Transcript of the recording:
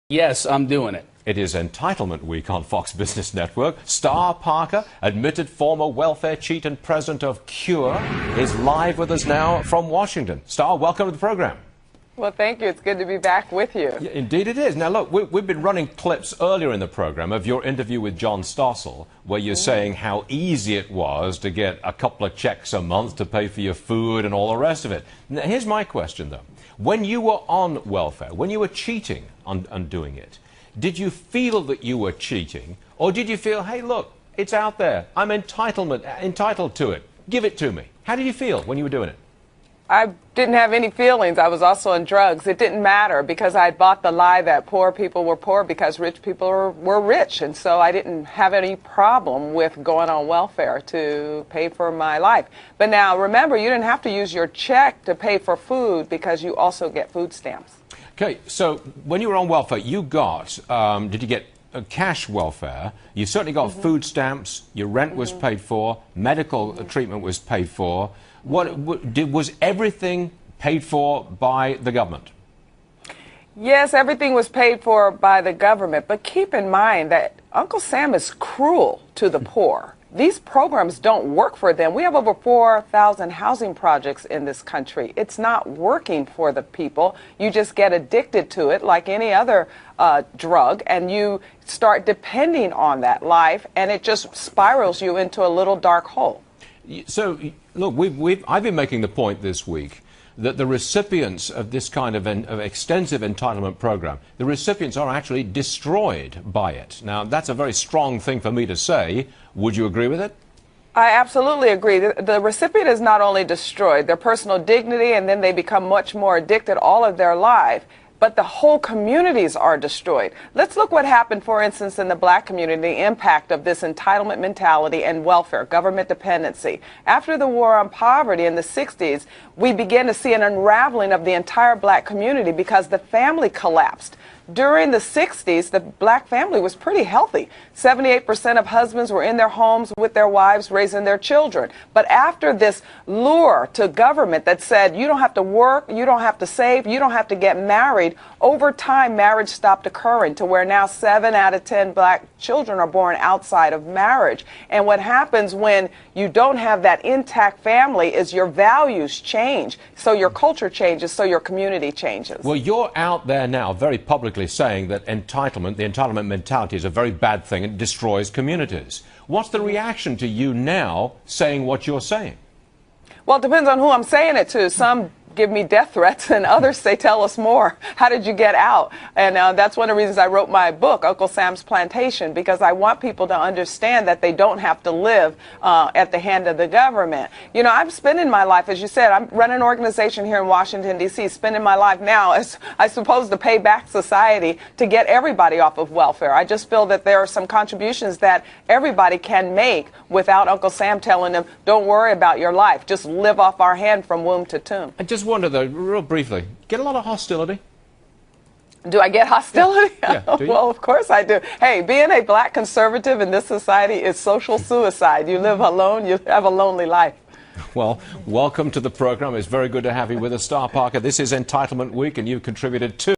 Yes, I'm doing it. It is Entitlement Week on Fox Business Network. Star Parker, admitted former welfare cheat and president of Cure, is live with us now from Washington. Star, welcome to the program. Well, thank you. It's good to be back with you. Yeah, indeed it is. Now, look, we've been running clips earlier in the program of your interview with John Stossel, where you're saying how easy it was to get a couple of checks a month to pay for your food and all the rest of it. Now, here's my question, though. When you were on welfare, when you were cheating on doing it, did you feel that you were cheating, or did you feel, hey, look, it's out there, I'm entitled to it, give it to me? How did you feel when you were doing it? I didn't have any feelings. I was also on drugs. It didn't matter because I had bought the lie that poor people were poor because rich people were rich. And so I didn't have any problem with going on welfare to pay for my life. But now, remember, you didn't have to use your check to pay for food because you also get food stamps. Okay, so when you were on welfare, you got, did you get cash welfare? You certainly got food stamps, your rent was paid for, medical treatment was paid for. Was everything paid for by the government? Yes, everything was paid for by the government. But keep in mind that Uncle Sam is cruel to the poor. These programs don't work for them. We have over 4,000 housing projects in this country. It's not working for the people. You just get addicted to it like any other drug, and you start depending on that life, and it just spirals you into a little dark hole. So, look, I've been making the point this week that the recipients of this kind of extensive entitlement program, the recipients are actually destroyed by it. Now, that's a very strong thing for me to say. Would you agree with it? I absolutely agree. The recipient is not only destroyed, their personal dignity, and then they become much more addicted all of their life. But the whole communities are destroyed. Let's look what happened, for instance, in the black community, the impact of this entitlement mentality and welfare, government dependency. After the war on poverty in the 60s, we began to see an unraveling of the entire black community because the family collapsed. During the 60s, the black family was pretty healthy. 78% of husbands were in their homes with their wives raising their children. But after this lure to government that said you don't have to work, you don't have to save, you don't have to get married, over time marriage stopped occurring to where now 7 out of 10 black children are born outside of marriage. And what happens when you don't have that intact family is your values change, so your culture changes, so your community changes. Well, you're out there now very publicly saying that the entitlement mentality is a very bad thing and destroys communities. What's the reaction to you now saying what you're saying? Well, it depends on who I'm saying it to. Some give me death threats and others say, tell us more. How did you get out? And that's one of the reasons I wrote my book, Uncle Sam's Plantation, because I want people to understand that they don't have to live at the hand of the government. You know, I'm spending my life, as you said, I'm running an organization here in Washington, D.C., spending my life now as, I suppose, to pay back society to get everybody off of welfare. I just feel that there are some contributions that everybody can make without Uncle Sam telling them, don't worry about your life, just live off our hand from womb to tomb. I just wonder, though, real briefly, get a lot of hostility? Do I get hostility? Yeah, well, of course I do. Hey, being a black conservative in this society is social suicide. You live alone, you have a lonely life. Well, welcome to the program. It's very good to have you with us, Star Parker. This is Entitlement Week, and you've contributed to